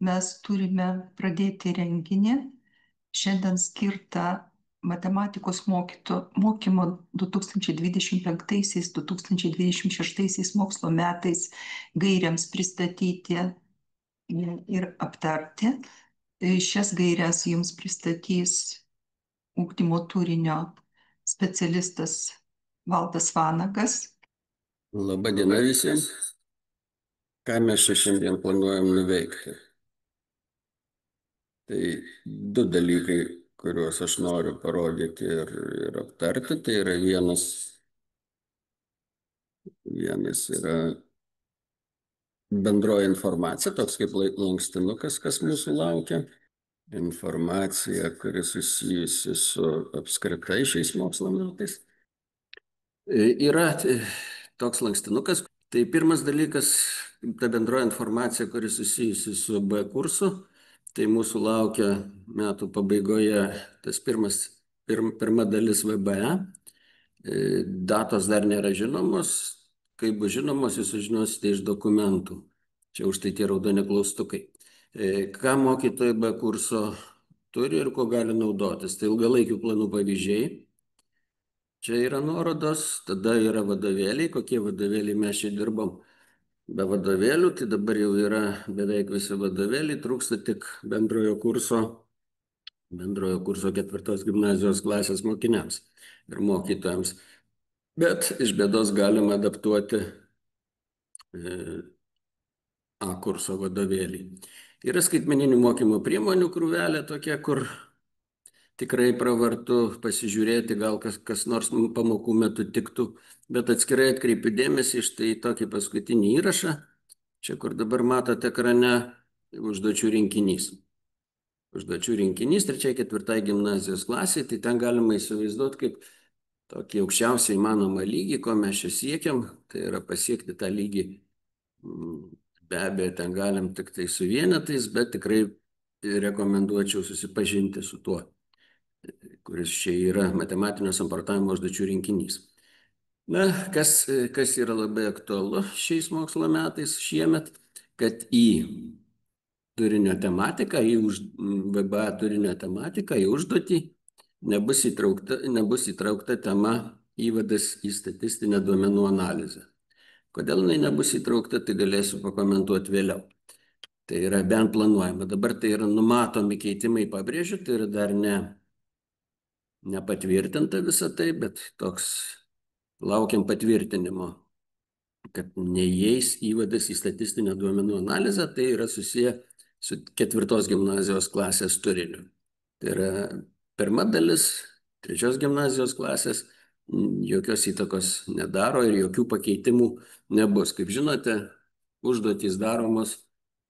mes turime pradėti renginį šiandien skirtą matematikos mokymo 2025-2026 mokslo metais gairiams pristatyti ir aptarti. Šias gairias jums pristatys ugdymo turinio specialistas Valdas Vanagas. Labą dieną visiems. Ką mes čia šiandien planuojam nuveikti? Tai du dalykai, kuriuos aš noriu parodyti ir aptarti. Tai yra vienas yra bendroji informacija, toks kaip lankstinukas, kas mūsų laukia. Informacija, kuri susijusi su apskritai šiais mokslo metais. Yra toks lankstinukas. Tai pirmas dalykas, ta bendroja informacija, kuri susijusi su B kursu. Tai mūsų laukia metų pabaigoje tas pirma dalis VBE. Datos dar nėra žinomos. Kai bus žinomos, jūs sužinosite iš dokumentų. Čia už tai tie raudoni klaustukai. Ką mokytojai B kurso turi ir ko gali naudotis. Tai ilgalaikių planų pavyzdžiai. Čia yra nuorodos, tada yra vadovėliai, kokie vadovėliai mes čia dirbom. Be vadovėlių, tai dabar jau yra beveik visi vadovėliai, trūksta tik bendrojo kurso 4 gimnazijos klasės mokiniams ir mokytojams. Bet iš bėdos galima adaptuoti A kurso vadovėlį. Yra skaitmeninių mokymo priemonių krūvelė tokia, kur tikrai pravartu pasižiūrėti, gal kas nors pamokų metu tiktų, bet atskirai atkreipiu dėmesį iš tai tokį paskutinį įrašą, čia kur dabar matote ekrane, užduočių rinkinys. Užduočių rinkinys 3-4 gimnazijos klasiai, tai ten galima įsivaizduoti kaip tokį aukščiausiai įmanomą lygį, ko mes čia siekiam, tai yra pasiekti tą lygį. Be abejo, ten galim tik tai su vienetais, bet tikrai rekomenduočiau susipažinti su tuo, kuris čia yra matematinio samprotavimo užduočių rinkinys. Na, kas yra labai aktualu šiais mokslo metais šiemet, kad į turinio tematiką, į VBA turinio tematiką, į užduotį nebus įtraukta tema įvadas į statistinę duomenų analizę. Kodėl jinai nebus įtraukta, tai galėsiu pakomentuoti vėliau. Tai yra bent planuojama. Dabar tai yra numatomi keitimai, pabrėžiu, tai yra dar nepatvirtinta visą tai, bet toks laukiam patvirtinimo, kad neįeis įvadas į statistinę duomenų analizę, tai yra susiję su 4 gimnazijos klasės turiniu. Tai yra pirma dalis, 3 gimnazijos klasės, jokios įtakos nedaro ir jokių pakeitimų nebus. Kaip žinote, užduotys daromos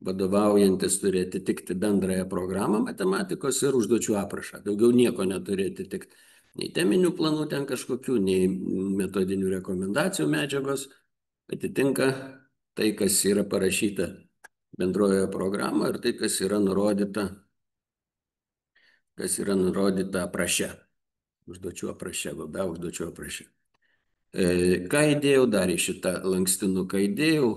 vadovaujantis turi atitikti bendrąją programą matematikos ir užduočių aprašą. Daugiau nieko neturi atitikti. Nei teminių planų ten kažkokių, nei metodinių rekomendacijų medžiagos. Atitinka tai, kas yra parašyta bendrojoje programoje ir tai, kas yra nurodyta apraše. Užduočių apraše, be užduočių apraše. Ką įdėjau dar į šitą lankstinuką? Įdėjau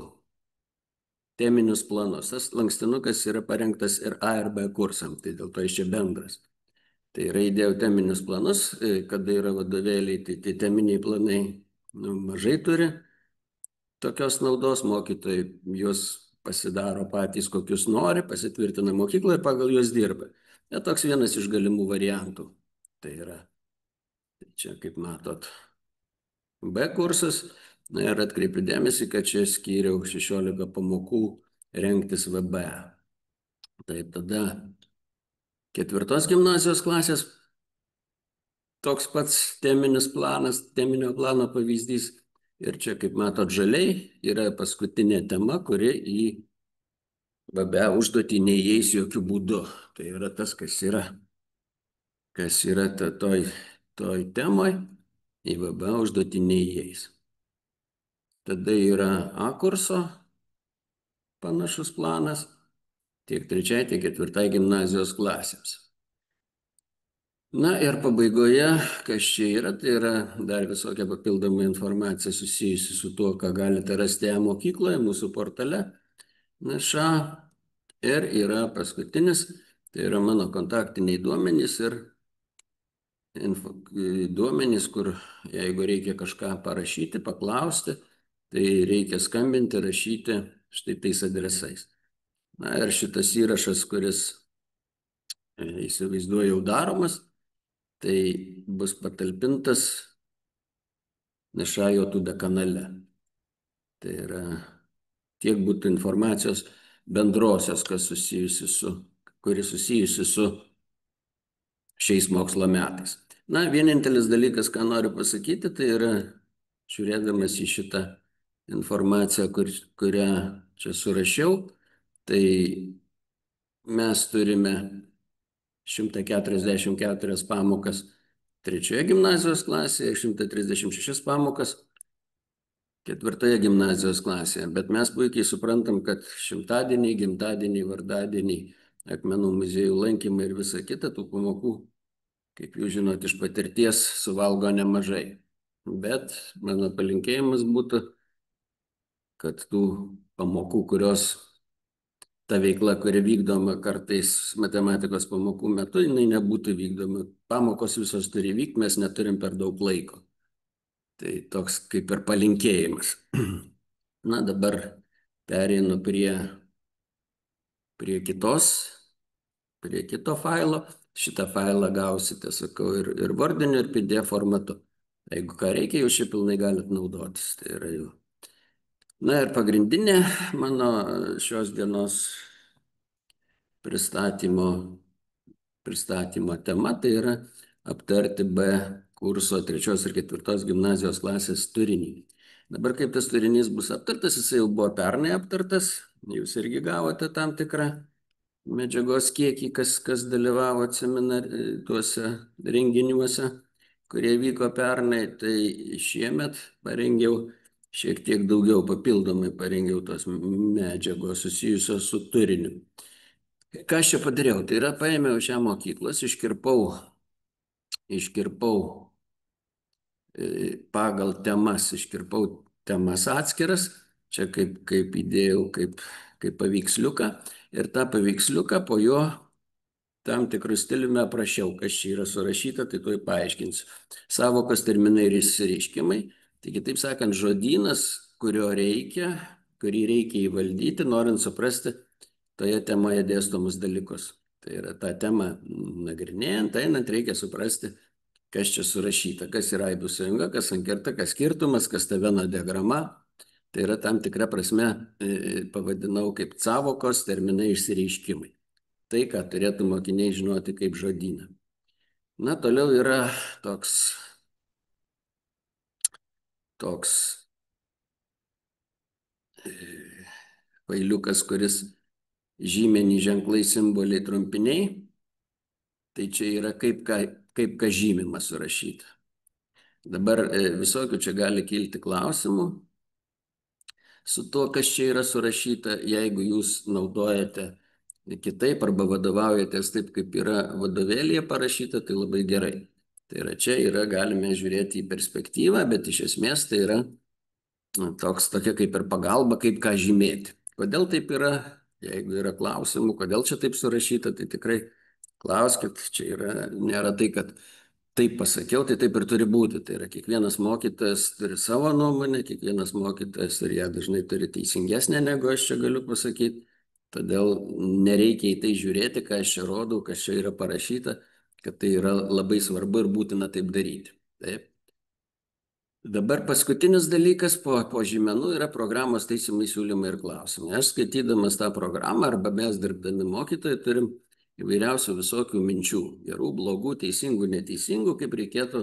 teminius planus. Tas lankstinukas yra parengtas ir A ir B kursam, tai dėl to jis čia bendras. Tai yra įdėjau teminius planus, kada yra vadovėliai, tai tie teminiai planai mažai turi tokios naudos, mokytojai juos pasidaro patys, kokius nori, pasitvirtina mokykloje, pagal juos dirba. Tai toks vienas iš galimų variantų. Tai yra, čia kaip matot, B kursas. Na ir atkreipiu dėmesį, kad čia skyriau 16 pamokų rengtis VBE. Tai tada 4 gimnazijos klasės toks pats teminio plano pavyzdys. Ir čia, kaip matot, žaliai yra paskutinė tema, kuri į VBE užduotį neįeis jokių būdų. Tai yra tas, kas yra toj temoj, į VBE užduotį neįeis. Tada yra A kurso panašus planas tiek 3, tiek 4 gimnazijos klasėms. Na ir pabaigoje, kas čia yra, tai yra dar visokia papildoma informacija susijusi su tuo, ką galite rasti mokykloje, mūsų portale. NŠA Ir yra paskutinis, tai yra mano kontaktiniai duomenys ir duomenys, kur jeigu reikia kažką parašyti, paklausti, tai reikia skambinti, rašyti štai tais adresais. Na ir šitas įrašas, kuris įsivaizduoju jau daromas, tai bus patalpintas Nešajo Tude kanale. Tai yra tiek būtų informacijos bendrosios, kuri susijusi su šiais mokslo metais. Na, vienintelis dalykas, ką noriu pasakyti, tai yra, žiūrėdamas į šitą informaciją, kurią čia surašiau, tai mes turime 144 pamokas trečioje gimnazijos klasėje, 136 pamokas ketvirtoje gimnazijos klasėje, bet mes puikiai suprantam, kad šimtadieniai, gimtadieniai, vardadieniai, akmenų muziejų lankymai ir visa kita tų pamokų, kaip jūs žinot, iš patirties suvalgo nemažai. Bet mano palinkėjimas būtų, kad tų pamokų, ta veikla, kuri vykdoma kartais matematikos pamokų metu, jinai nebūtų vykdoma. Pamokos visos turi vykti, mes neturim per daug laiko. Tai toks kaip ir palinkėjimas. Na, dabar pereinu prie kito failo. Šitą failą gausite, sakau, ir vardiniu, ir PDF formatu. Jeigu ką reikia, jūs šį pilnai galite naudotis. Tai yra jau. Na ir pagrindinė mano šios dienos pristatymo tema, tai yra aptarti B kurso 3 ir 4 gimnazijos klasės turinį. Dabar kaip tas turinys bus aptartas, jisai jau buvo pernai aptartas, jūs irgi gavote tam tikrą medžiagos kiekį, kas dalyvavo tuose renginiuose, kurie vyko pernai, tai šiemet parengiau šiek tiek daugiau, papildomai parengiau tos medžiagos susijusios su turiniu. Ką aš čia padariau? Tai yra paėmiau šią mokyklos, iškirpau pagal temas, iškirpau temas atskiras, čia kaip įdėjau, kaip paveiksliuką, ir tą paveiksliuką po jo tam tikrų stiliumi aprašiau, kas čia yra surašyta, tai tuoj paaiškinsiu. Savokos, terminai ir išsireiškimai. Tai kitaip sakant, žodynas, kurį reikia įvaldyti, norint suprasti toje temoje dėstomus dalykus. Tai yra tą temą nagrinėjant, einant, reikia suprasti, kas čia surašyta, kas yra aibų sąjunga, kas sankirta, kas skirtumas, kas ta Veno diagrama. Tai yra tam tikra prasme, pavadinau kaip savokos, terminai, išsireiškimai. Tai, ką turėtų mokiniai žinoti kaip žodyną. Na, toliau yra toks failiukas, kuris žymenį, ženklai, simboliai, trumpiniai. Tai čia yra kaip ką žymima surašyta. Dabar visokių čia gali kilti klausimų su tuo, kas čia yra surašyta, jeigu jūs naudojate kitaip arba vadovaujatės taip, kaip yra vadovėlyje parašyta, tai labai gerai. Tai yra čia galime žiūrėti į perspektyvą, bet iš esmės tai yra tokia kaip ir pagalba, kaip ką žymėti. Kodėl taip yra? Jeigu yra klausimų, kodėl čia taip surašyta, tai tikrai klauskit. Čia nėra tai, kad taip pasakiau, tai taip ir turi būti. Tai yra kiekvienas mokytojas turi savo nuomonę, kiekvienas mokytojas ir ją dažnai turi teisingesnę, negu aš čia galiu pasakyti. Todėl nereikia į tai žiūrėti, ką aš čia rodau, kas čia yra parašyta, kad tai yra labai svarbu ir būtina taip daryti. Taip. Dabar paskutinis dalykas po žymenų yra programos taisymai, siūlymai ir klausimai. Aš skaitydamas tą programą arba mes dirbdami mokytojai turim įvairiausių visokių minčių. Gerų, blogų, teisingų, neteisingų, kaip reikėtų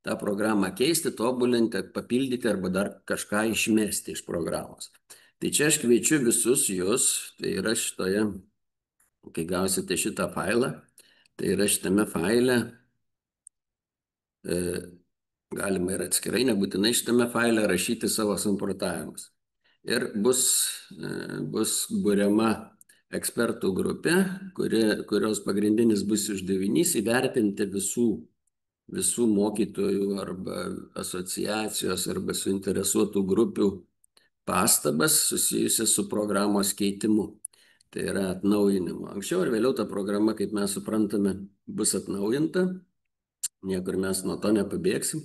tą programą keisti, tobulinti, papildyti arba dar kažką išmesti iš programos. Tai čia aš kviečiu visus jūs, tai yra kai gausite šitą failą, tai yra šitame faile, galima ir atskirai, nebūtinai šitame faile rašyti savo samprotavimus. Ir bus buriama ekspertų grupė, kurios pagrindinis bus uždavinys įvertinti visų mokytojų arba asociacijos arba suinteresuotų grupių pastabas susijusias su programos keitimu. tai yra atnaujinimo. Anksčiau ir vėliau ta programa, kaip mes suprantame, bus atnaujinta. Niekur mes nuo to nepabėgsim,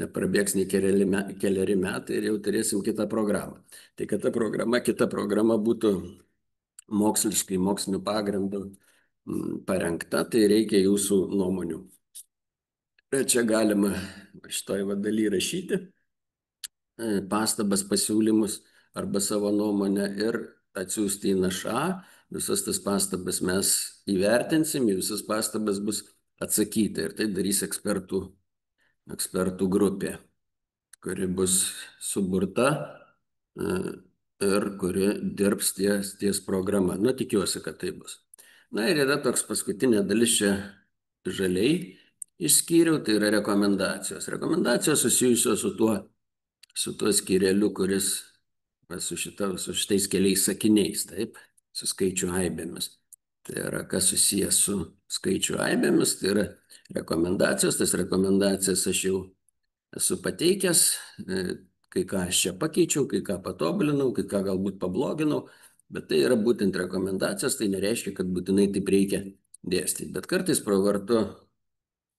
neprabėgs nei keliari metai ir jau turėsim kitą programą. Tai kad ta programa, kita programa būtų moksliškai, mokslinių pagrindų parengta, tai reikia jūsų nuomonių. Ir čia galima šitoj daly rašyti pastabas, pasiūlymus arba savo nuomonę ir atsiųsti į NŠA. Visas tas pastabas mes įvertinsim, į visas pastabas bus atsakyta ir tai darys ekspertų grupė, kuri bus suburta ir kuri dirbs ties programa. Nu, tikiuosi, kad tai bus. Na ir yra toks paskutinė dalis čia žaliai išskyriau, tai yra rekomendacijos. Rekomendacijos susijusios su tuo skyreliu, kuris su šitais keliais sakiniais, taip, su skaičių aibėmis. Tai yra, kas susijęs su skaičių aibėmis, tai yra rekomendacijos. Tas rekomendacijas aš jau esu pateikęs, kai ką aš čia pakeičiau, kai ką patobulinau, kai ką galbūt pabloginau, bet tai yra būtent rekomendacijos, tai nereiškia, kad būtinai taip reikia dėstyti. Bet kartais pravartu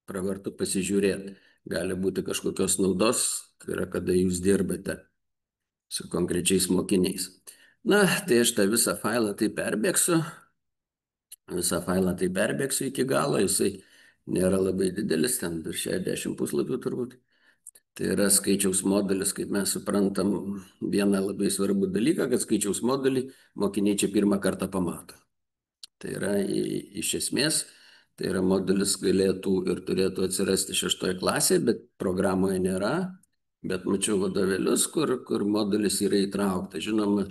pasižiūrėti. Gali būti kažkokios naudos, tai yra, kada jūs dirbate su konkrečiais mokiniais. Na, tai aš tą visą failą tai perbėgsiu. Iki galo, jisai nėra labai didelis, ten virš 60 puslapių turbūt. Tai yra skaičiaus modelis, kaip mes suprantam, vieną labai svarbų dalyką, kad skaičiaus modelį mokiniai čia pirmą kartą pamato. Tai yra iš esmės, tai yra modelis galėtų ir turėtų atsirasti 6 klasėje, bet programoje nėra. Bet mačiau vadovėlius, kur modelis yra įtrauktas. Žinoma,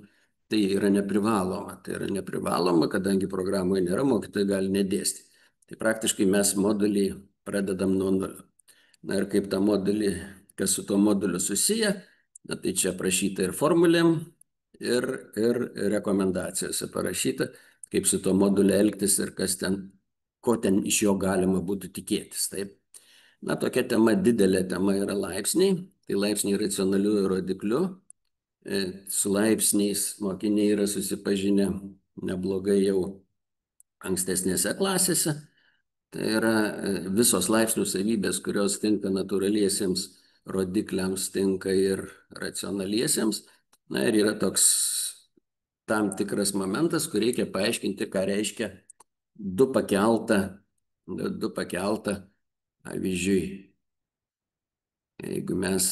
tai yra neprivaloma. Tai yra neprivaloma, kadangi programoje nėra, mokytojai gali nedėstyti. Tai praktiškai mes modelį pradedam nuo nulio. Na ir kaip tą modelį, kas su tuo modeliu susiję, na, tai čia prašyta ir formulėm, ir rekomendacijose parašyta, kaip su tuo moduliu elgtis ir ko ten iš jo galima būtų tikėtis. Taip. Na, tokia tema, didelė tema yra laipsniai. Tai laipsniai racionaliųjų rodiklių. Su laipsniais mokiniai yra susipažinę neblogai jau ankstesnėse klasėse. Tai yra visos laipsnių savybės, kurios tinka natūraliesiems rodikliams, tinka ir racionaliesiems. Na ir yra toks tam tikras momentas, kur reikia paaiškinti, ką reiškia 2 pakelta. Pavyzdžiui, jeigu mes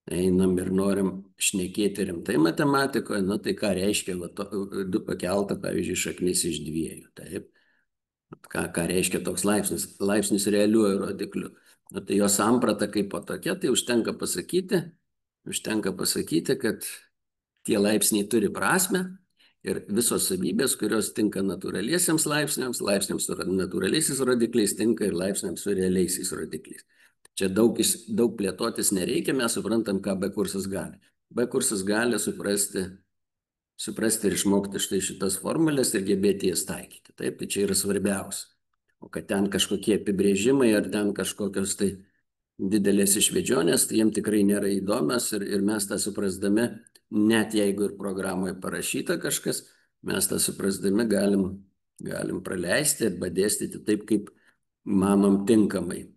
einam ir norim šnekėti rimtai matematikoje, nu tai ką reiškia 2 pakelta, pavyzdžiui, šaknis iš 2. Taip. Ką reiškia toks laipsnis realiuoju rodikliu. Nu, tai jo samprata kaip po tokia, tai užtenka pasakyti, kad tie laipsniai turi prasmę ir visos savybės, kurios tinka natūraliesiems laipsniams su natūraliaisiais rodikliais tinka ir laipsniams su realiaisiais rodikliais. Čia daug plėtotis nereikia, mes suprantam, ką B kursas gali. B kursas gali suprasti ir išmokti štai šitas formulės ir gebėti jas taikyti. Taip, tai čia yra svarbiausia. O kad ten kažkokie apibrėžimai ar ten kažkokios tai didelės išvedžionės, tai jiems tikrai nėra įdomios ir mes tą suprasdami, net jeigu ir programoje parašyta kažkas, mes tą suprasdami galim praleisti arba dėstyti taip, kaip manom tinkamai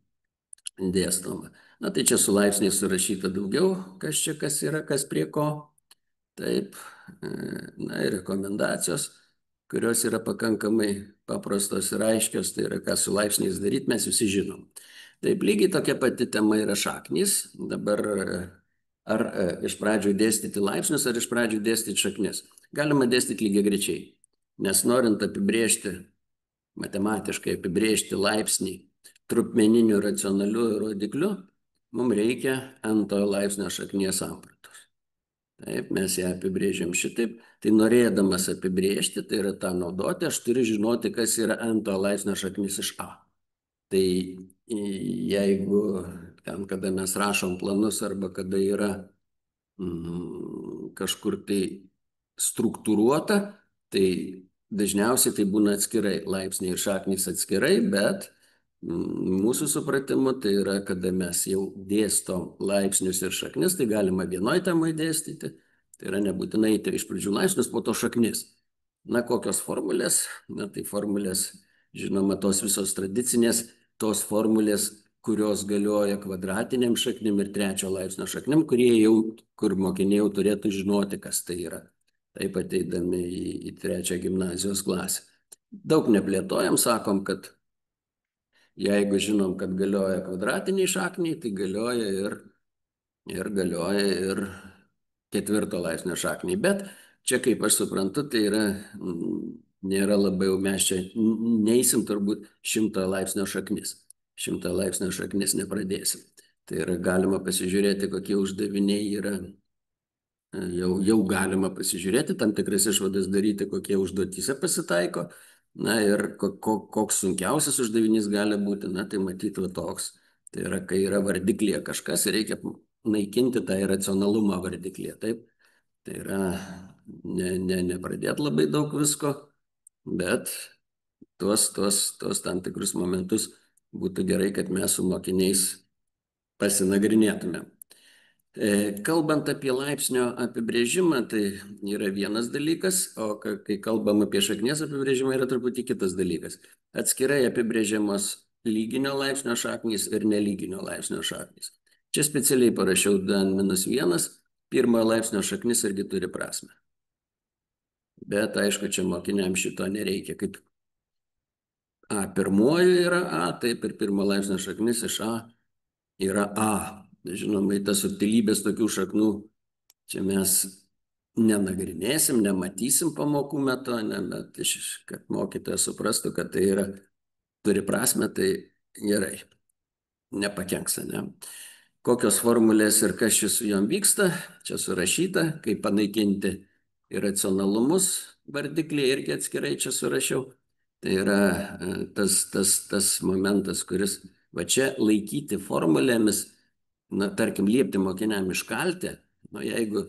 dėstoma. Na tai čia su laipsniais surašyta daugiau, kas yra, kas prie ko. Taip, na ir rekomendacijos, kurios yra pakankamai paprastos ir aiškios, tai yra, ką su laipsniais daryti, mes visi žinom. Taip, lygiai tokia pati tema yra šaknys. Dabar ar iš pradžių dėstyti laipsnius, ar iš pradžių dėstyti šaknis. Galima dėstyti lygiagrečiai, nes norint matematiškai apibrėžti laipsnį trupmeniniu racionaliu rodikliu, mums reikia n-ojo laipsnio šaknies sampratos. Taip, mes ją apibrėžiam šitaip. Tai norėdamas apibrėžti, tai yra tą naudoti, aš turiu žinoti, kas yra n-ojo laipsnio šaknis iš a. Tai jeigu ten, kada mes rašom planus arba kada yra kažkur tai struktūruota, tai dažniausiai tai būna atskirai, laipsniai ir šaknys atskirai, bet mūsų supratimu tai yra, kada mes jau dėstom laipsnius ir šaknis, tai galima vienoj temai dėstyti, tai yra nebūtinai tai iš pradžių laipsnius, po to šaknis. Na, kokios formulės? Na, tai formulės, žinoma, tos visos tradicinės, tos formulės, kurios galioja kvadratiniam šaknim ir trečio laipsnio šaknim, kur mokiniai jau turėtų žinoti, kas tai yra. Taip ateidami į trečią gimnazijos klasę. Daug neplėtojam, sakom, kad jeigu žinom, kad galioja kvadratiniai šakniai, tai galioja ir ketvirto laipsnio šakniai. Bet čia, kaip aš suprantu, tai nėra labai jau mes čia neįsim turbūt 100 laipsnio šaknis. 100 laipsnio šaknis nepradėsim. Tai yra galima pasižiūrėti, kokie uždaviniai yra. Jau galima pasižiūrėti, tam tikras išvadas daryti, kokie užduotyse pasitaiko. Na ir koks sunkiausias uždavinys gali būti, na tai matyti toks. Tai yra, kai yra vardiklėje kažkas ir reikia naikinti tą iracionalumą vardiklėje. Taip, tai yra nepradėti labai daug visko, bet tuos tam tikrus momentus būtų gerai, kad mes su mokiniais pasinagrinėtume. Kalbant apie laipsnio apibrėžimą, tai yra vienas dalykas, o kai kalbam apie šaknies apibrėžimą, yra truputį kitas dalykas. Atskirai apibrėžiamos lyginio laipsnio šaknys ir nelyginio laipsnio šaknys. Čia specialiai parašiau D-1, pirmojo laipsnio šaknis irgi turi prasme. Bet aišku, čia mokiniams šito nereikia. Kaip A pirmoji yra A, taip ir pirmo laipsnio šaknis iš A yra A. Žinoma, į tas subtilybės tokių šaknų čia mes nenagrinėsim, nematysim pamokų metu, bet kad mokytojas suprastų, kad tai turi prasme, tai gerai, nepakenks, ne? Kokios formulės ir kas čia su jom vyksta, čia surašyta, kaip panaikinti iracionalumus vardiklį irgi atskirai čia surašiau. Tai yra tas momentas, kuris va čia laikyti formulėmis, na, tarkim, liepti mokiniam iškalti, nu, jeigu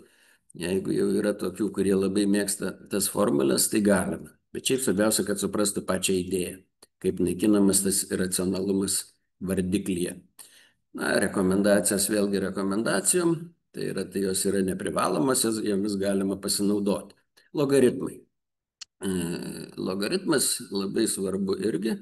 jau yra tokių, kurie labai mėgsta tas formulės, tai galima. Bet šiaip svarbiausia, kad suprastų pačią idėją, kaip naikinamas tas iracionalumas vardiklyje. Na, rekomendacijos vėlgi rekomendacijom, tai jos yra neprivalomas, jomis galima pasinaudoti. Logaritmai. Logaritmas labai svarbu irgi,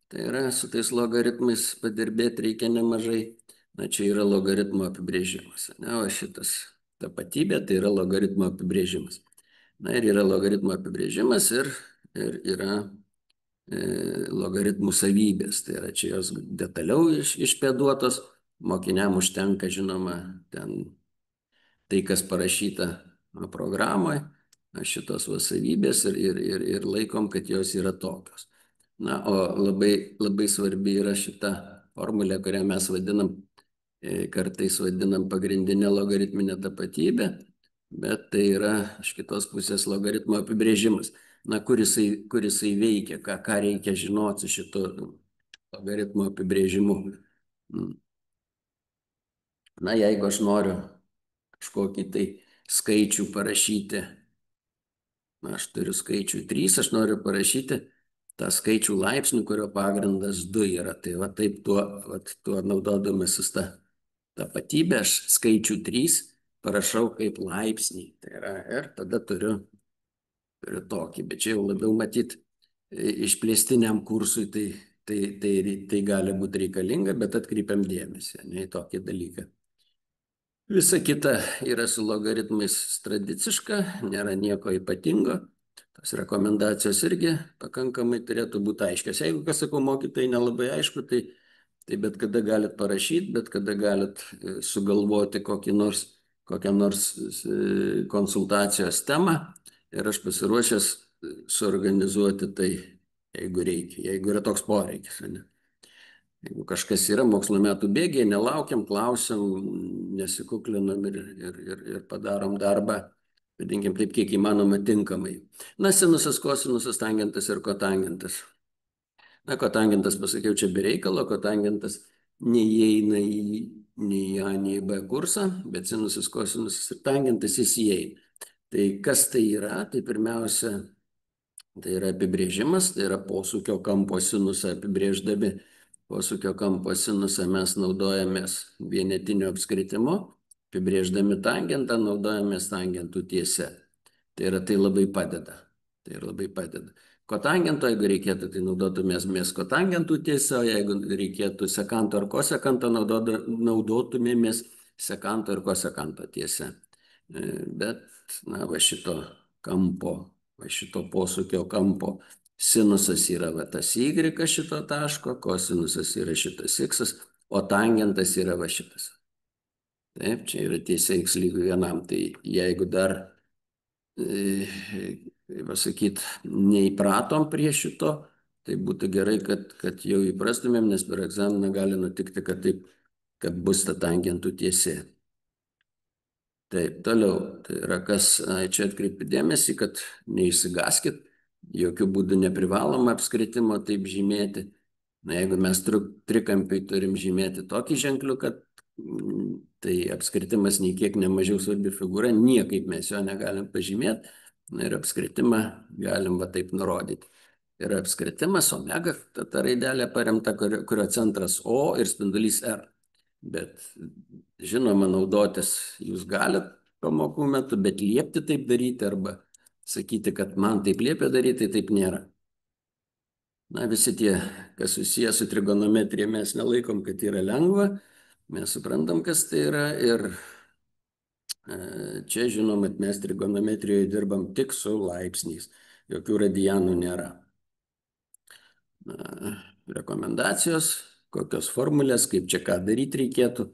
tai yra su tais logaritmais padirbėti reikia nemažai. Na, čia yra logaritmo apibrėžimas. Na, o šitas tapatybė tai yra logaritmo apibrėžimas. Na ir yra logaritmo apibrėžimas ir yra logaritmų savybės. Tai yra čia jos detaliau išpėduotos. Mokiniam užtenka, žinoma, ten tai, kas parašyta programoje, šitos savybės ir laikom, kad jos yra tokios. Na, o labai svarbi yra šita formulė, kurią mes kartais vadinam pagrindinę logaritminę tapatybę, bet tai yra iš kitos pusės logaritmo apibrėžimas. Na, kur jisai veikia, ką reikia žinoti su šito logaritmo apibrėžimu. Na, jeigu aš noriu kažkokį tai skaičių parašyti, na, aš turiu skaičių 3, aš noriu parašyti tą skaičių laipsnių, kurio pagrindas 2 yra. Tai va taip tuo naudodamasis tą tapatybę, aš skaičių 3 parašau kaip laipsnį. Tai yra, ir tada turiu tokį, bet čia jau labiau matyti išplėstiniam kursui, tai gali būti reikalinga, bet atkreipiam dėmesį, ne į tokį dalyką. Visa kita yra su logaritmais tradiciška, nėra nieko ypatingo. Tos rekomendacijos irgi pakankamai turėtų būti aiškios. Jeigu, kas sakau, mokytojai nelabai aišku, tai bet kada galit parašyti, bet kada galit sugalvoti kokią nors konsultacijos temą ir aš pasiruošęs suorganizuoti tai, jeigu reikia, jeigu yra toks poreikis. Ne? Jeigu kažkas yra mokslo metų bėgiai, nelaukiam, klausiam, nesikuklinam ir padarom darbą, vadinkim taip, kiek įmanoma tinkamai. Na, sinusas, kosinusas, tangentas ir kotangentas. Na, kotangentas, pasakiau, čia be reikalo, kotangentas neįeina nei į A, nei į B kursą, bet sinusas, kosinusas ir tangentas jis įeina. Tai kas tai yra? Tai pirmiausia, tai yra apibrėžimas, tai yra posūkio kampo sinusą apibrėždami. Posūkio kampo sinusą mes naudojamės vienetiniu apskritimu, apibrėždami tangentą naudojamės tangentų tiese. Tai labai padeda. Tai ir labai padeda. Kotangento, jeigu reikėtų, tai naudotumėmės kotangentų tiesa, jeigu reikėtų sekanto ar kosekanto, naudotumėmės sekanto ir kosekanto tiesa. Bet, na, va šito kampo, va šito posūkio kampo sinusas yra va tas y šito taško, kosinusas yra šitas x, o tangentas yra va šitas. Taip, čia yra tiesiai x lygių vienam. Tai jeigu dar, pasakyt, neįpratom prie šito, tai būtų gerai, kad jau įprastumėm, nes per egzaminą gali nutikti, kad taip, kad bus ta tangentų tiesė. Taip, toliau, tai yra kas, čia atkreipiu dėmesį, kad neišsigaskit, jokių būdų neprivaloma apskritimo taip žymėti. Na, jeigu mes trikampiai turim žymėti tokį ženkliuką, tai apskritimas nei kiek nemažiau svarbi figūra, niekaip mes jo negalim pažymėti, na ir apskritimą galim va taip nurodyti. Yra apskritimas omega, ta raidelė paremta, kurio centras O ir spindulys R. Bet žinoma, naudotis jūs galite pamokų metu, bet liepti taip daryti arba sakyti, kad man taip liepia daryti, tai taip nėra. Na, visi tie, kas susiję su trigonometrija, mes nelaikom, kad yra lengva, mes suprantam, kas tai yra ir čia žinoma, mes trigonometrijoje dirbam tik su laipsniais, jokių radianų nėra. Rekomendacijos, kokios formulės, kaip čia ką daryti reikėtų,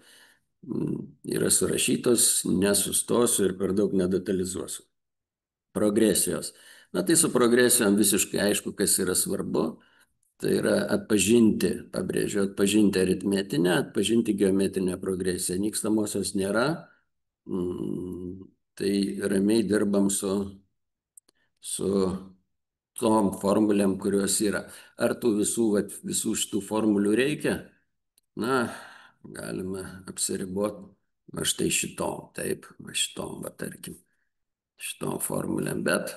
yra surašytos, nesustosiu ir per daug nedetalizuosiu. Progresijos. Na tai su progresijom visiškai aišku, kas yra svarbu. Tai yra atpažinti, pabrėžiu, atpažinti aritmetinę, atpažinti geometrinę progresiją. Nykstamosios nėra. Tai ramiai dirbam su tom formulėm, kurios yra. Ar tų visų šitų formulių reikia? Na, galima apsiriboti va štai šitom, taip, va šitom, va tarkim, šitom formulėm, bet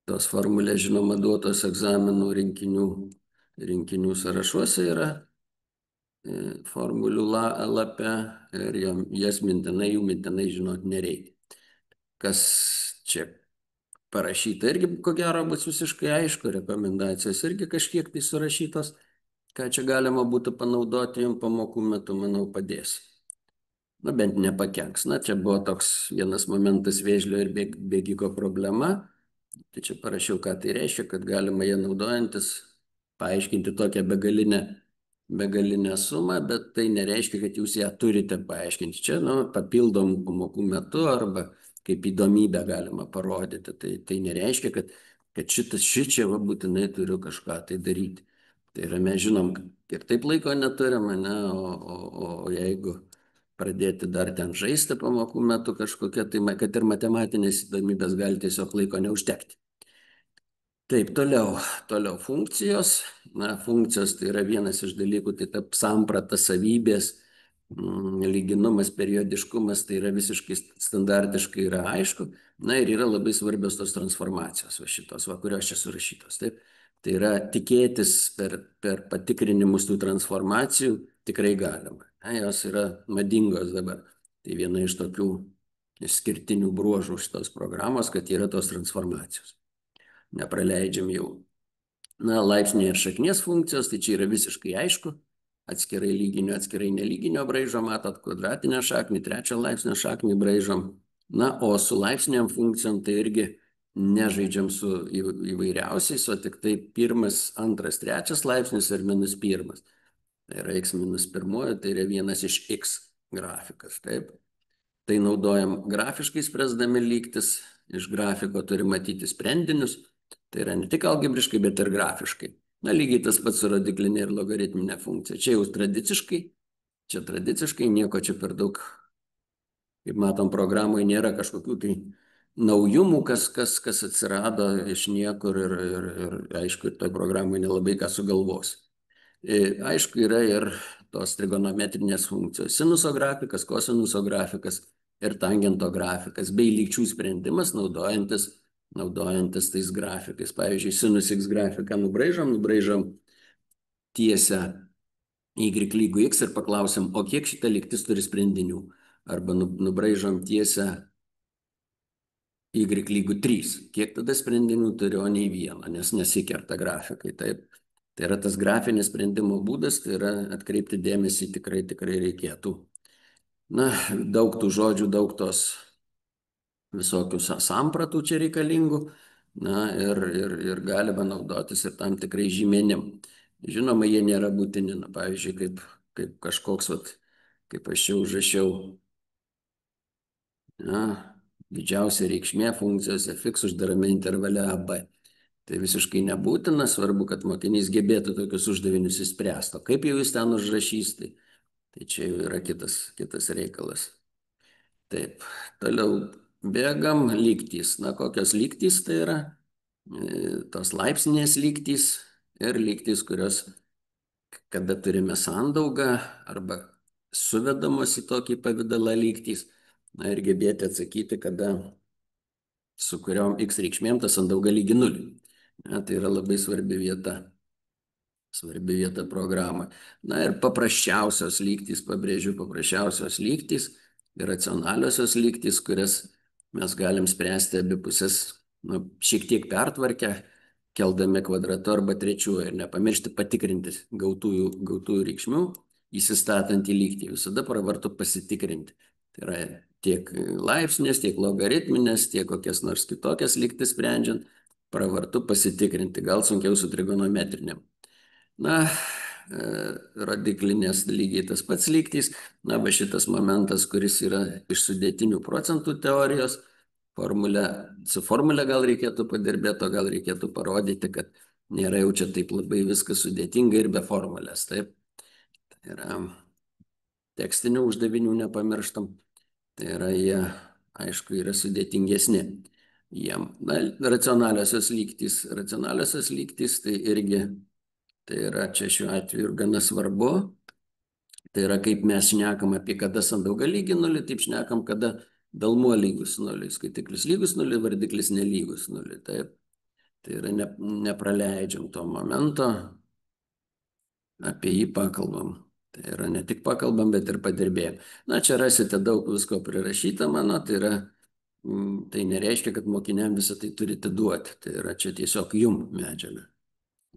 tos formulės, žinoma, duotos egzaminų rinkinių sąrašuose yra formulių lape ir jas jų mintinai žinot nereikia. Kas čia parašyta irgi, ko gero, bus visiškai aišku, rekomendacijos irgi kažkiek tai surašytos, ką čia galima būtų panaudoti jums pamokų metu, manau, padės. Na, bent nepakenks. Na, čia buvo toks vienas momentas vėžlio ir bėgiko problema. Tai čia parašiau, ką tai reiškia, kad galima ją naudojantis paaiškinti tokią begalinę sumą, bet tai nereiškia, kad jūs ją turite paaiškinti. Čia, papildomų pamokų metu arba kaip įdomybę galima parodyti. Tai nereiškia, kad šičia būtinai turiu kažką tai daryti. Tai yra, mes žinom, ir taip laiko neturim, o jeigu pradėti dar ten žaisti pamokų metu kažkokia, tai kad ir matematinės įdomybės gali tiesiog laiko neužtekti. Taip, toliau funkcijos. Na, funkcijos tai yra vienas iš dalykų, tai ta samprata, savybės, lyginumas, periodiškumas, tai yra visiškai standartiškai yra aišku. Na ir yra labai svarbios tos transformacijos, va šitos, kurios čia surašytos. Taip. Tai yra tikėtis per patikrinimus tų transformacijų tikrai galima. Jos yra madingos dabar. Tai viena iš tokių išskirtinių bruožų šitos programos, kad yra tos transformacijos. Nepraleidžiam jau. Na, laipsnio ir šaknies funkcijos, tai čia yra visiškai aišku. Atskirai lyginio, atskirai nelyginio braižo, matot, kvadratinę šaknį, trečią laipsnio šaknį braižom. Na, o su laipsniam funkcijom tai irgi nežaidžiam su įvairiausiais, o tik tai pirmas, antras, trečias laipsnis ir -1. Tai yra x -1, tai yra vienas iš x grafikas, taip. Tai naudojam grafiškai spręsdami lygtis, iš grafiko turi matyti sprendinius, tai yra ne tik algebriškai, bet ir grafiškai. Na, lygiai tas pats su rodiklinė ir logaritminė funkcija. Čia jau tradiciškai, nieko čia per daug, kaip matom, programoje nėra kažkokių tai naujumų, kas atsirado iš niekur ir aišku, toj programoje nelabai ką sugalvos. Aišku, yra ir tos trigonometrinės funkcijos. Sinuso grafikas, kosinuso grafikas ir tangento grafikas, bei lygčių sprendimas naudojantis tais grafikais. Pavyzdžiui, sinus x grafiką nubraižom tiesę y lygų x ir paklausim, o kiek šita lygtis turi sprendinių. Arba nubraižom tiesę y lygu 3. Kiek tada sprendinių turiu, o nei vieną, nes nesikerta grafikai. Taip. Tai yra tas grafinis sprendimo būdas, tai yra atkreipti dėmesį tikrai reikėtų. Na, daug tų žodžių, daug tos visokių sampratų čia reikalingų. Na, ir galima naudotis ir tam tikrai žymenim. Žinoma, jie nėra būtini. Na, pavyzdžiui, kaip kažkoks, kaip aš čia užrašiau, na, didžiausia reikšmė funkcijos fx uždarame intervale AB. Tai visiškai nebūtina, svarbu, kad mokinys gebėtų tokius uždavinius įspręsti. O kaip jau jis ten užrašys, tai čia jau yra kitas reikalas. Taip, toliau bėgam lygtys. Na, kokios lygtys tai yra? Tos laipsninės lygtys ir lygtys, kurios, kada turime sandaugą arba suvedamos į tokį pavidalą lygtys. Na ir gebėti atsakyti, kada su kuriom x reikšmėm ta sandauga lygi 0. Ja, tai yra labai svarbi vieta programą. Na ir paprasčiausios lygtys, pabrėžiu, paprasčiausios lygtys, racionaliosios lygtys, kurias mes galim spręsti abi pusės, šiek tiek pertvarkę, keldami kvadratu arba trečiuoju ir nepamiršti patikrinti gautųjų reikšmių, įsistatant į lygtį. Visada pravartu pasitikrinti. Tai yra tiek laipsnės, tiek logaritminės, tiek kokias nors kitokias lygtis sprendžiant, pravartu pasitikrinti, gal sunkiau su trigonometriniam. Na, rodiklinės lygiai tas pats lygtys. Na, va šitas momentas, kuris yra iš sudėtinių procentų teorijos, su formulė gal reikėtų padirbėti, o gal reikėtų parodyti, kad nėra jau čia taip labai viskas sudėtinga ir be formulės. Taip, tai yra tekstinių uždavinių nepamirštam. Tai yra jie, aišku, yra sudėtingesni jiem. Na, racionaliosios lygtys, tai irgi, tai yra čia šiuo atveju ir gana svarbu. Tai yra kaip mes šnekam apie kada sandauga lygi 0, taip šnekam, kada dalmuo lygus 0, skaitiklis lygus 0, vardiklis nelygus 0. Taip. Tai yra nepraleidžiam to momento, apie jį pakalbam. Tai yra ne tik pakalbam, bet ir padirbėjom. Na, čia rasite daug visko prirašyta mano, tai nereiškia, kad mokiniam visą tai turite duoti. Tai yra čia tiesiog jum medžiaga.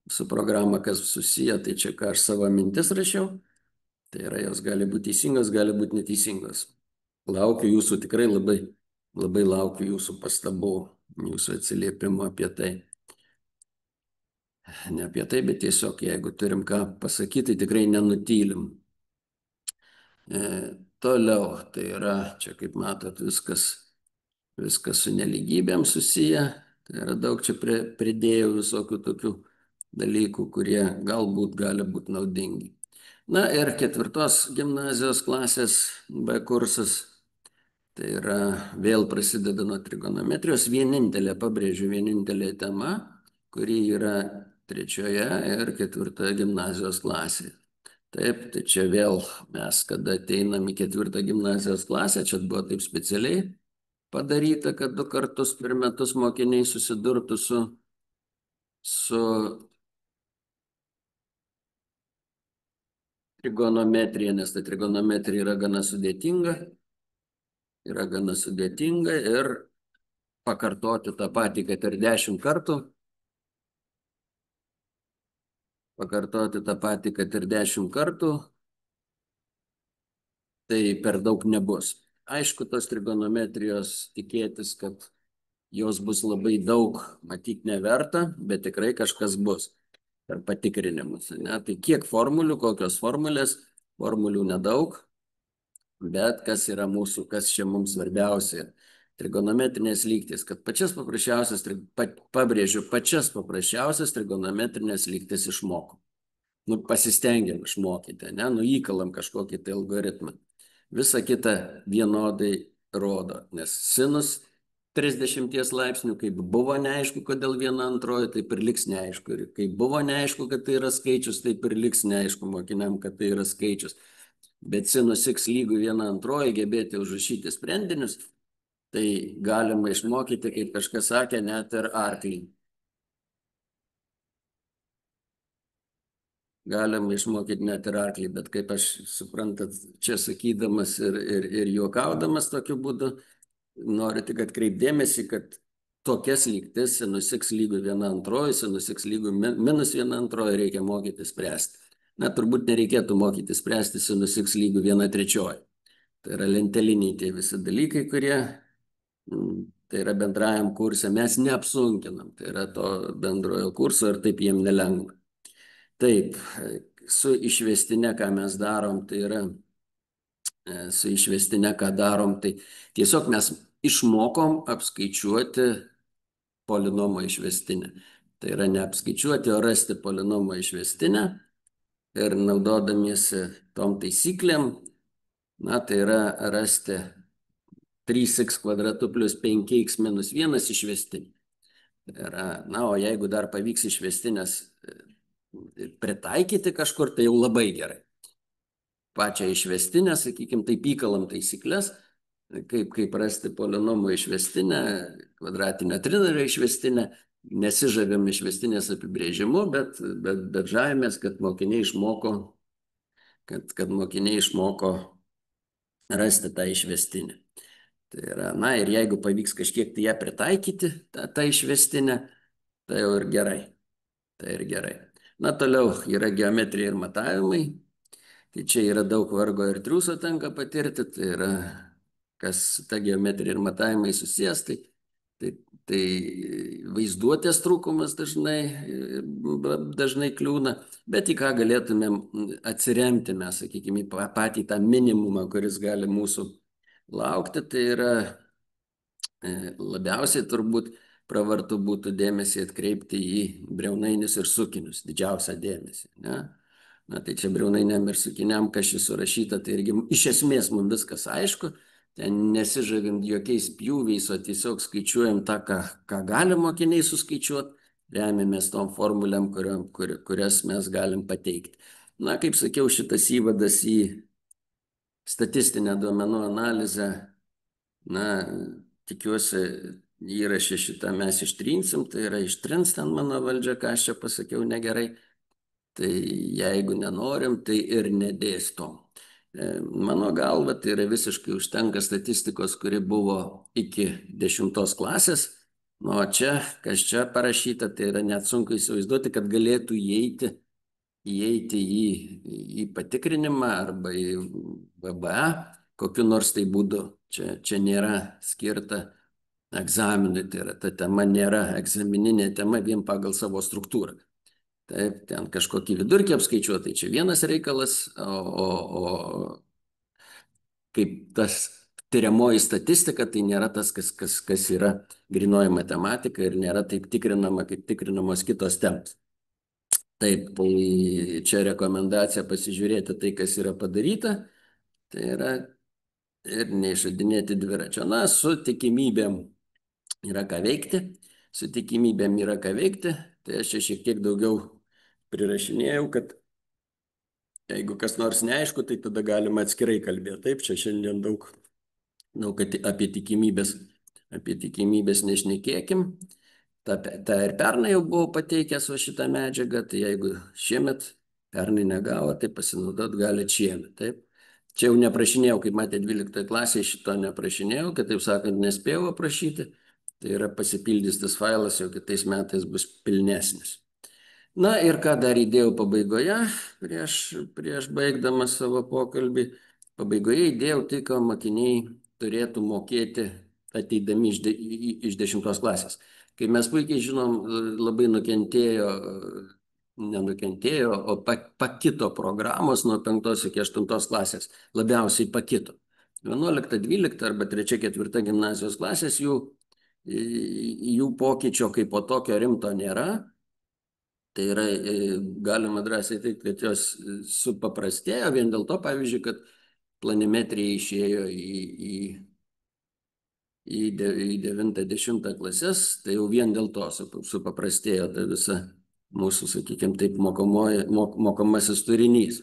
Su programa, kas susiję, tai čia ką aš savo mintis rašiau. Tai yra, jos gali būti teisingos, gali būti neteisingos. Laukiu jūsų, tikrai labai laukiu jūsų pastabų, jūsų atsiliepimo apie tai. Ne apie tai, bet tiesiog, jeigu turim ką pasakyti, tikrai nenutylim. Toliau, tai yra, čia kaip matot, viskas su nelygybėm susiję. Tai yra daug čia pridėjau visokių tokių dalykų, kurie galbūt gali būti naudingi. Na ir 4 gimnazijos klasės B kursas, tai yra vėl prasideda nuo trigonometrijos, pabrėžiu, vienintelė tema, kuri yra 3 ir 4 gimnazijos klasėje. Taip, tai čia vėl mes, kada ateinam į 4 gimnazijos klasę, čia buvo taip specialiai padaryta, kad 2 kartus per metus mokiniai susidurtų su trigonometrija, nes ta trigonometrija yra gana sudėtinga ir pakartoti tą patį, kad ir 10 kartų. Tai per daug nebus. Aišku, tos trigonometrijos tikėtis, kad jos bus labai daug, matyt neverta, bet tikrai kažkas bus per patikrinimus. Ne? Tai kiek formulių, kokios formulės, formulių nedaug, bet kas yra mūsų, kas čia mums svarbiausia. Trigonometrinės lygtis, kad pačias paprasčiausias trigonometrinės lygtis išmokom. Pasistengiam išmokyti, ne? Įkalam kažkokį tai algoritmą. Visa kita vienodai rodo, nes sinus 30 laipsnių, kaip buvo neaišku, kodėl 1/2, taip ir liks neaišku. Ir kaip buvo neaišku, kad tai yra skaičius, taip ir liks neaišku mokiniam, kad tai yra skaičius. Bet sinus x lygu 1/2 gebėti užrašyti sprendinius, tai galima išmokyti, kaip kažkas sakė, net ir arklį. Galima išmokyti net ir arklį, bet kaip aš suprantat, čia sakydamas ir juokaudamas tokiu būdu, noriu tik atkreipdėmėsi, kad tokias lygtis sinus x lygu 1/2, sinus x lygu minus 1/2 reikia mokyti spręsti. Na, turbūt nereikėtų mokyti spręsti sinus x lygu 1/3. Tai yra lenteliniai tie visi dalykai, kurie tai yra bendrajam kurse, mes neapsunkinam, tai yra to bendrojo kurso ir taip jiem nelengva. Taip, su išvestinė, ką mes darom, tai yra su išvestinė, ką darom, tai tiesiog mes išmokom apskaičiuoti polinomo išvestinę. Tai yra neapskaičiuoti, o rasti polinomo išvestinę ir naudodamiesi tom taisyklėm, na, tai yra rasti 3x kvadratu plus 5x minus 1 išvestinį. Tai yra, na, o jeigu dar pavyks išvestinės pritaikyti kažkur, tai jau labai gerai. Pačią išvestinę, sakykime, taip įkalam taisyklės, kaip rasti polinomo išvestinę, kvadratinę trinario išvestinę, nesižavim išvestinės apibrėžimu, bet žavimės, kad mokiniai išmoko, kad mokiniai išmoko rasti tą išvestinę. Tai yra, na, ir jeigu pavyks kažkiek tai ją pritaikyti, tą išvestinę, tai jau ir gerai. Tai ir gerai. Na, toliau yra geometrija ir matavimai. Tai čia yra daug vargo ir triūso tenka patirti, tai yra, kas ta geometrija ir matavimai susijęs, tai vaizduotės trūkumas dažnai kliūna, bet į ką galėtumėm atsiremti mes, sakykime, patį tą minimumą, kuris gali mūsų laukti, tai yra labiausiai turbūt pravartu būtų dėmesį atkreipti į briaunainius ir sukinius, didžiausią dėmesį, ne? Na, tai čia briaunainiam ir sukiniam, kas šis surašyta, tai irgi iš esmės mums viskas aišku, ten nesižavim jokiais pjūviais, o tiesiog skaičiuojam tą, ką gali mokiniai suskaičiuoti, remiamės tom formulėm, kurias mes galim pateikti. Na, kaip sakiau, šitas įvadas į statistinę duomenų analizę, na, tikiuosi, įrašę šitą mes ištrinsim, tai yra ištrins ten mano valdžia, ką aš čia pasakiau negerai. Tai jeigu nenorim, tai ir nedėstom. Mano galva, tai yra visiškai užtenka statistikos, kuri buvo iki 10 klasės. O čia, kas čia parašyta, tai yra net sunku įsivaizduoti, kad galėtų įeiti į patikrinimą arba į VBA, kokiu nors tai būdu. Čia nėra skirta egzaminui, tai yra ta tema nėra egzamininė tema vien pagal savo struktūrą. Taip, ten kažkokį vidurkį apskaičiuotai, čia vienas reikalas, o kaip tas tyriamoji statistika, tai nėra tas, kas yra grynoji matematika ir nėra taip tikrinama, kaip tikrinamos kitos temos. Taip, tai čia rekomendacija pasižiūrėti tai, kas yra padaryta, tai yra ir neišradinėti dviračio. Na, su tikimybėm yra ką veikti, tai aš čia šiek tiek daugiau prirašinėjau, kad jeigu kas nors neaišku, tai tada galima atskirai kalbėti. Taip, čia šiandien daug apie tikimybės nešnekėkim. Ta ir pernai jau buvau pateikęs šitą medžiagą, tai jeigu šiemet pernai negavo, tai pasinaudot gali šiemet. Taip. Čia jau neprašinėjau, kaip matė 12 klasėje, šito neprašinėjau, kitaip sakant, nespėjau aprašyti. Tai yra pasipildys tas failas, jau kitais metais bus pilnesnis. Na ir ką dar įdėjau pabaigoje, prieš baigdamas savo pokalbį, pabaigoje įdėjau tai, ką mokiniai turėtų mokėti ateidami iš 10 klasės. Kai mes puikiai žinom, labai nenukentėjo, o pakito programos nuo 5 iki 8 klasės, labiausiai pakito. 11, 12 arba 3, 4 gimnazijos klasės jų pokyčio kaip po tokio rimto nėra. Tai yra, galima drąsiai teigti, kad jos supaprastėjo vien dėl to, pavyzdžiui, kad planimetrija išėjo į 9-10 klases, tai jau vien dėl to supaprastėjo ta visa mūsų, sakykime, taip mokomasis turinys.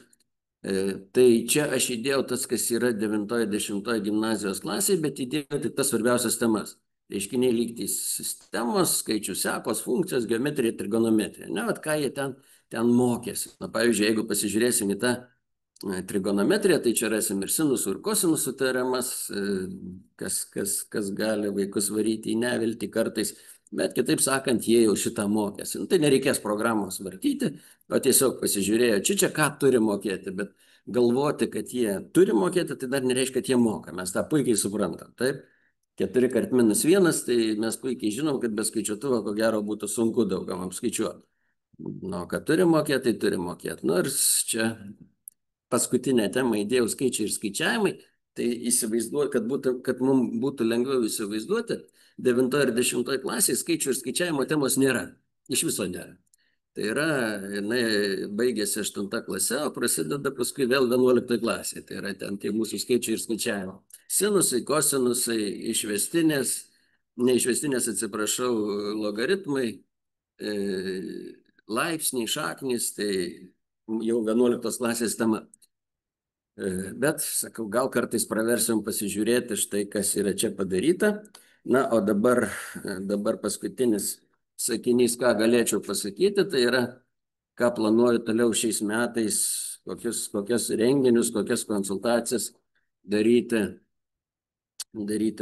Tai čia aš įdėjau tas, kas yra 9-10 gimnazijos klasėje, bet įdėjau tik tas svarbiausias temas. Reiškiniai lygtys sistemos, skaičių sekos, funkcijos, geometrija, trigonometrija. Ne, vat ką jie ten mokėsi. Na, pavyzdžiui, jeigu pasižiūrėsim į tą trigonometriją, tai čia rasim ir sinusų, ir kosinusų teoremas, kas gali vaikus varyti į neviltį kartais, bet kitaip sakant, jie jau šitą mokėsi. Tai nereikės programos vartyti, o tiesiog pasižiūrėjo, čia ką turi mokėti, bet galvoti, kad jie turi mokėti, tai dar nereiškia, kad jie moka. Mes tą puikiai suprantam, taip? 4 kart minus 1, tai mes puikiai žinom, kad be skaičiuotuvo, ko gero, būtų sunku daugam apskaičiuoti. Nu, kad turi mokėti, tai turi mokėti. Nors čia paskutinę temą įdėjau skaičiai ir skaičiavimai, tai įsivaizduoju, kad mums būtų lengviau įsivaizduoti, 9 ir 10 klasėje skaičių ir skaičiavimo temos nėra. Iš viso nėra. Tai yra, jinai baigėsi 8 klase, o prasideda paskui vėl 11 klasė. Tai yra ten tie mūsų skaičiai ir skaičiavimo. Sinusai, kosinusai, neišvestinės, atsiprašau, logaritmai, laipsniai, šaknys, tai jau 11 klasės tema. Bet, sakau, gal kartais praversim pasižiūrėti štai, kas yra čia padaryta. Na, o dabar paskutinis sakinys, ką galėčiau pasakyti, tai yra, ką planuoju toliau šiais metais, kokius renginius, kokias konsultacijas daryti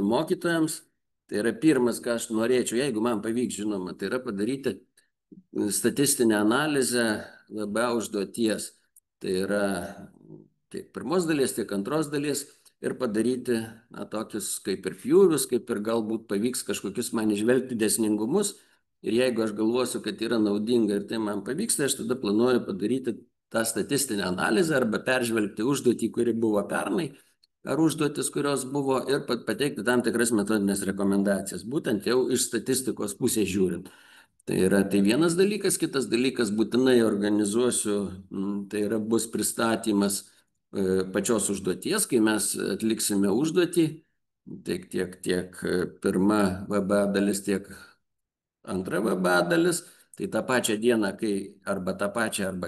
mokytojams. Tai yra pirmas, ką aš norėčiau, jeigu man pavyks, žinoma, tai yra padaryti statistinę analizę VBA užduoties. Tai yra tiek pirmos dalies, tiek antros dalies ir padaryti tokius kaip ir pjūvius, kaip ir galbūt pavyks kažkokius man išvelgti dėsningumus. Ir jeigu aš galvosiu, kad yra naudinga ir tai man pavyks, tai aš tada planuoju padaryti tą statistinę analizę arba peržvelgti užduotį, kuri buvo pernai, ar užduotis, kurios buvo, ir pateikti tam tikras metodinės rekomendacijas, būtent jau iš statistikos pusės žiūrint. Tai vienas dalykas, kitas dalykas būtinai organizuosiu, tai yra bus pristatymas pačios užduoties, kai mes atliksime užduotį, tiek pirma VBA dalis, tiek antra VBA dalis, tai tą pačią dieną, arba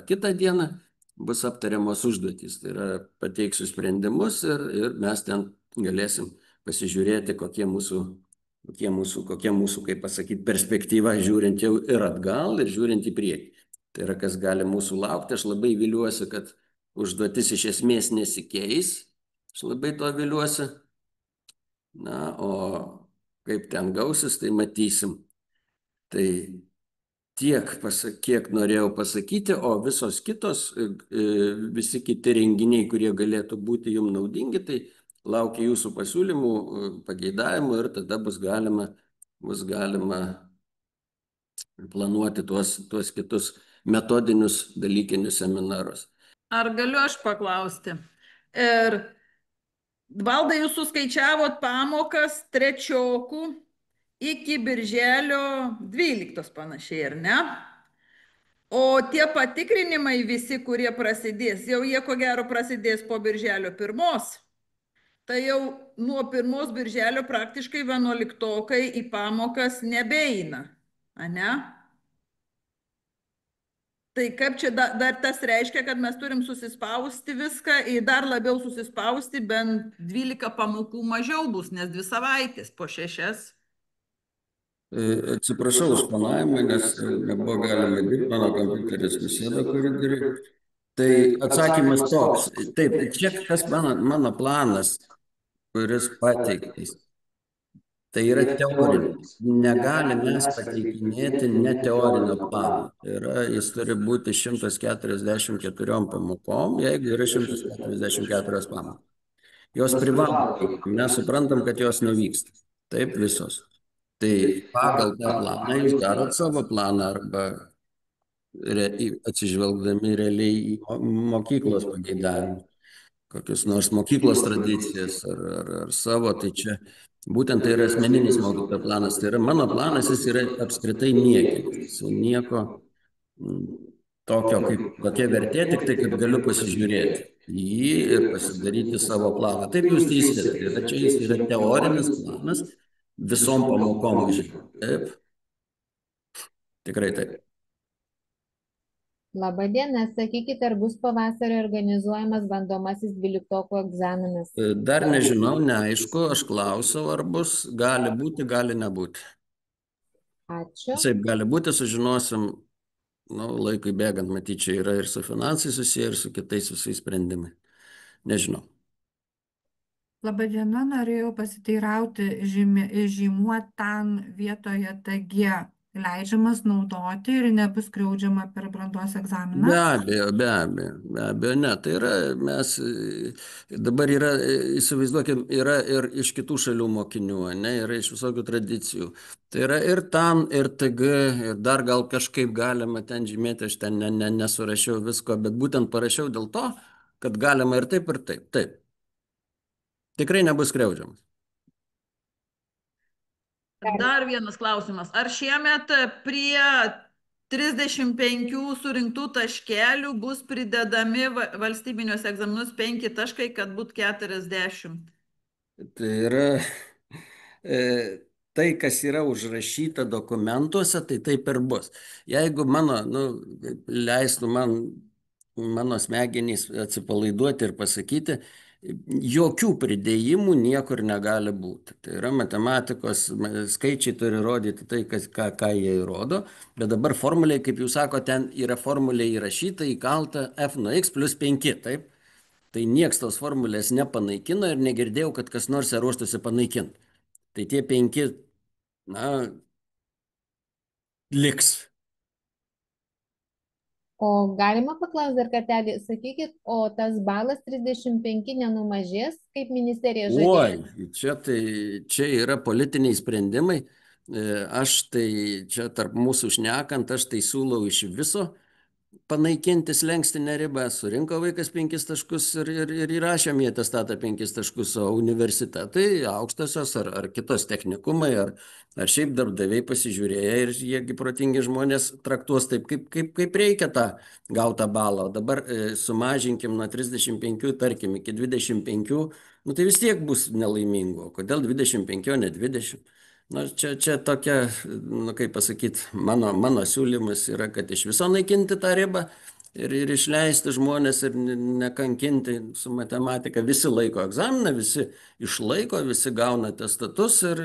kitą dieną bus aptariamos užduotys. Tai yra pateiksiu sprendimus ir mes ten galėsim pasižiūrėti, kokie mūsų, kaip pasakyti, perspektyva žiūrint jau ir atgal, ir žiūrint į priekį. Tai yra, kas gali mūsų laukti. Aš labai viliuosi, kad užduotis iš esmės nesikeis. Aš labai to viliuosi. Na, o kaip ten gausis, tai matysim. Tai tiek, kiek norėjau pasakyti, o visos kitos, visi kiti renginiai, kurie galėtų būti jums naudingi, tai laukia jūsų pasiūlymų, pageidavimų ir tada bus galima planuoti tuos kitus metodinius dalykinius seminarus. Ar galiu aš paklausti? Ir Valdai, jūs suskaičiavot pamokas trečiokų iki birželio 12 panašiai, ar ne? O tie patikrinimai visi, kurie prasidės, jau jie ko gero prasidės po birželio 1. Tai jau nuo 1 birželio praktiškai 11-okai į pamokas nebeina, ane? Tai kaip čia dar tas reiškia, kad mes turim susispausti viską ir dar labiau susispausti, bent 12 pamokų mažiau bus, nes 2 savaitės po 6. Atsiprašau už planavimą, nes nebuvo galima dirbti, mano kompiuteris nusėdo koridoriuje. Tai atsakymas toks. Taip, čia kas mano planas, kuris pateiktas. Tai yra teorinis. Negalim mes pateikinėti neteorinio plano. Tai yra, jis turi būti 144 pamokom, jeigu yra 144 pamokos. Jos privalo, mes suprantam, kad jos nevyksta. Taip, visos. Tai pagal tą planą jūs darot savo planą arba atsižvelgdami realiai į mokyklos pageidavimus, kokius nors mokyklos tradicijas ar savo, tai čia būtent tai yra asmeninis mokytojo planas. Tai yra mano planas, jis yra apskritai niekinis. Nieko tokio kaip tokia vertė, tik tai, kad galiu pasižiūrėti jį ir pasidaryti savo planą. Taip jūs teisite, tai čia jis yra teorinis planas visom pamokom. Taip. Tikrai taip. Labadiena, sakykite, ar bus pavasarį organizuojamas bandomasis 12-okų egzaminas? Dar nežinau, neaišku, aš klausiau, ar bus, gali būti, gali nebūti. Ačiū. Taip, gali būti, sužinosim nu, laikui bėgant, matyt, čia yra ir su finansai susiję, ir su kitais visais sprendimais. Nežinau. Labadiena, norėjau pasiteirauti, žymuotan vietoje TG leidžiamas naudoti ir nebus skriaudžiama per brandos egzaminą? Be abejo, ne. Tai yra, mes dabar yra, įsivaizduokim, yra ir iš kitų šalių mokinių, ne, yra iš visokių tradicijų. Tai yra ir TAN, ir TG, ir dar gal kažkaip galima ten žymėti, aš ten nesurašiau visko, bet būtent parašiau dėl to, kad galima ir taip, ir taip. Taip. Tikrai nebus skriaudžiamas. Dar vienas klausimas. Ar šiemet prie 35 surinktų taškelių bus pridedami valstybiniuose egzaminus 5 taškai, kad būtų 40? Tai yra tai, kas yra užrašyta dokumentuose, tai taip ir bus. Jeigu leistų mano smegenys atsipalaiduoti ir pasakyti, jokių pridėjimų niekur negali būti. Tai yra matematikos skaičiai turi rodyti tai, ką jie įrodo, bet dabar formuliai, kaip jūs sako, ten yra formulė įrašyta, įkalta f nuo x plus 5, taip? Tai nieks tos formulės nepanaikino ir negirdėjau, kad kas nors ruoštųsi panaikinti. Tai tie 5, liks. O galima paklausti dar kartelį, sakykit, o tas balas 35 nenumažės, kaip ministerija žadėjo? Oi, čia yra politiniai sprendimai. Aš tai čia tarp mūsų šnekant, aš tai siūlau iš viso panaikinti slenkstinę ribą, surinko vaikas 5 taškus ir įrašėm į atestatą 5 taškus, o universitetai, aukštosios ar kitos technikumai, ar šiaip darbdaviai pasižiūrėję ir jiegi protingi žmonės traktuos taip, kaip reikia tą gautą balą. O dabar sumažinkim nuo 35, tarkim, iki 25, tai vis tiek bus nelaimingo. Kodėl 25, o ne 20? Čia tokia, kaip pasakyti, mano siūlymas yra, kad iš viso naikinti tą ribą ir išleisti žmonės ir nekankinti su matematika. Visi laiko egzaminą, visi išlaiko, visi gauna atestatus ir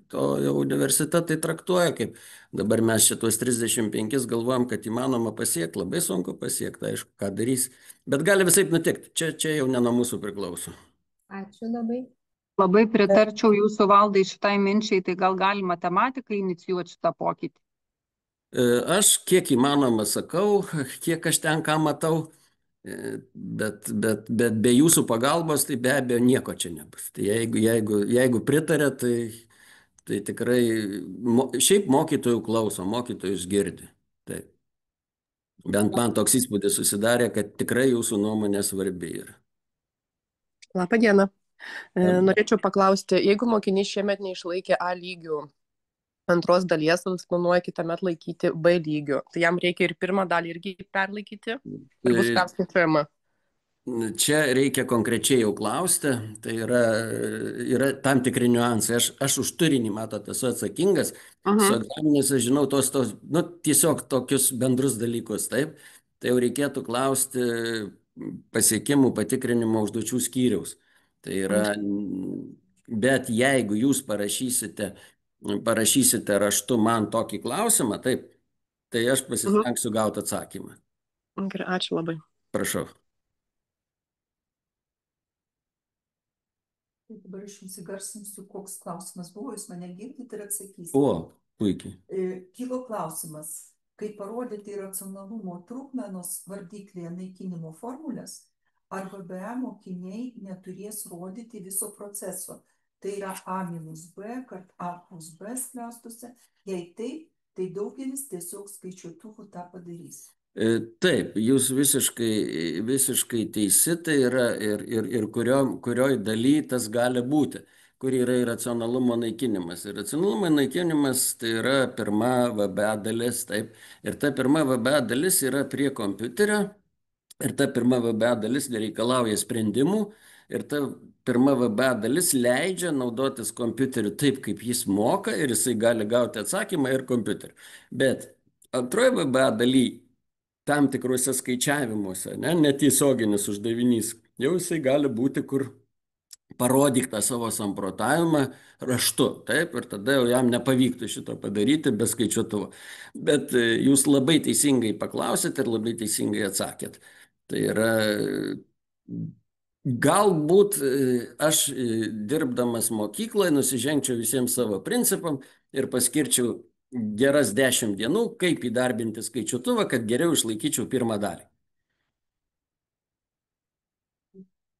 to jau universitetai traktuoja, kaip dabar mes šitos 35 galvojam, kad įmanoma pasiekti, labai sunku pasiekti, aišku, ką darys. Bet gali visaip nutikti, čia jau ne nuo mūsų priklauso. Ačiū labai. Labai pritarčiau jūsų Valdai šitai minčiai, tai gal gali matematika inicijuoti šitą pokytį? Aš kiek įmanoma sakau, kiek aš ten ką matau, bet be jūsų pagalbos, tai be abejo nieko čia nebus. Tai jeigu pritarė, tai tikrai, šiaip mokytojų klauso, mokytojus girdi. Taip. Bent man toks įspūdis susidarė, kad tikrai jūsų nuomonė svarbi yra. Labą dieną. Norėčiau paklausti, jeigu mokiniai šiemet neišlaikė A lygių antros dalies, planuoja kitąmet laikyti B lygių, tai jam reikia ir pirmą dalį irgi perlaikyti? Ar bus perskaičiuojama? Čia reikia konkrečiai jau klausti, tai yra tam tikri niuansai. Aš už turinį, matot, esu atsakingas, su egzaminais aš žinau tiesiog tokius bendrus dalykus, taip? Tai jau reikėtų klausti pasiekimų patikrinimo užduočių skyriaus. Tai yra, bet jeigu jūs parašysite raštu man tokį klausimą, taip, tai aš pasistengsiu gauti atsakymą. Gerai, ačiū labai. Prašau. Dabar aš jums įgarsinsiu, koks klausimas buvo, jūs mane girdite ir atsakysite. O, puikiai. Kilo klausimas, kaip parodyti racionalumo trupmenos vardiklėje naikinimo formulės, ar VBA mokiniai neturės rodyti viso proceso. Tai yra A minus B, kad A plus B skliaustuose. Jei taip, tai daugelis tiesiog skaičiuotuvų tą padarys. Taip, jūs visiškai teisi, tai yra ir kurioj daly tas gali būti, kur yra racionalumo naikinimas. Ir racionalumo naikinimas tai yra pirma VBA dalis, taip. Ir ta pirma VBA dalis yra prie kompiuterio, ir ta pirma VBA dalis nereikalauja sprendimų, ir ta pirma VBA dalis leidžia naudotis kompiuteriu taip, kaip jis moka, ir jisai gali gauti atsakymą ir kompiuteriu. Bet antroji VBA daly tam tikruose skaičiavimuose, netiesioginis uždavinys, jau jisai gali būti, kur parodyk tą savo samprotavimą raštu, taip, ir tada jau jam nepavyktų šito padaryti be skaičiuotuvo. Bet jūs labai teisingai paklausėt ir labai teisingai atsakėt. Tai yra, galbūt aš dirbdamas mokykloje nusižengčiau visiems savo principam ir paskirčiau geras 10 dienų, kaip įdarbinti skaičiuotuvą, kad geriau išlaikyčiau pirmą dalį.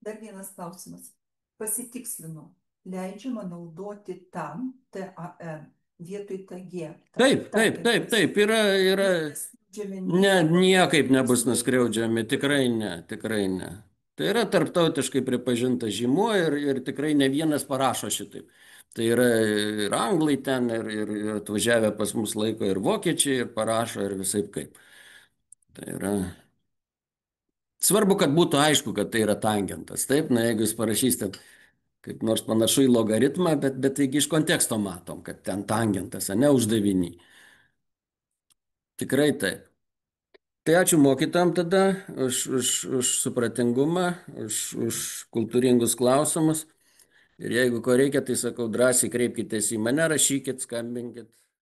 Dar vienas klausimas. Pasitikslinu. Leidžiama naudoti TAN, TAN, vietoj TG. Taip. Yra. Ne, niekaip nebus nuskriaudžiami, tikrai ne. Tai yra tarptautiškai pripažintas žymuo ir tikrai ne vienas parašo šitaip. Tai yra ir anglai ten, ir atvažiavę pas mus laiko, ir vokiečiai, ir parašo, ir visaip kaip. Tai yra. Svarbu, kad būtų aišku, kad tai yra tangentas. Taip, na jeigu jūs parašysite kaip nors panašu į logaritmą, bet taigi iš konteksto matom, kad ten tangentas, ne uždavinį. Tikrai taip. Tai ačiū mokytojam tada už supratingumą, už kultūringus klausimus. Ir jeigu ko reikia, tai sakau, drąsiai kreipkitės į mane, rašykit, skambinkit.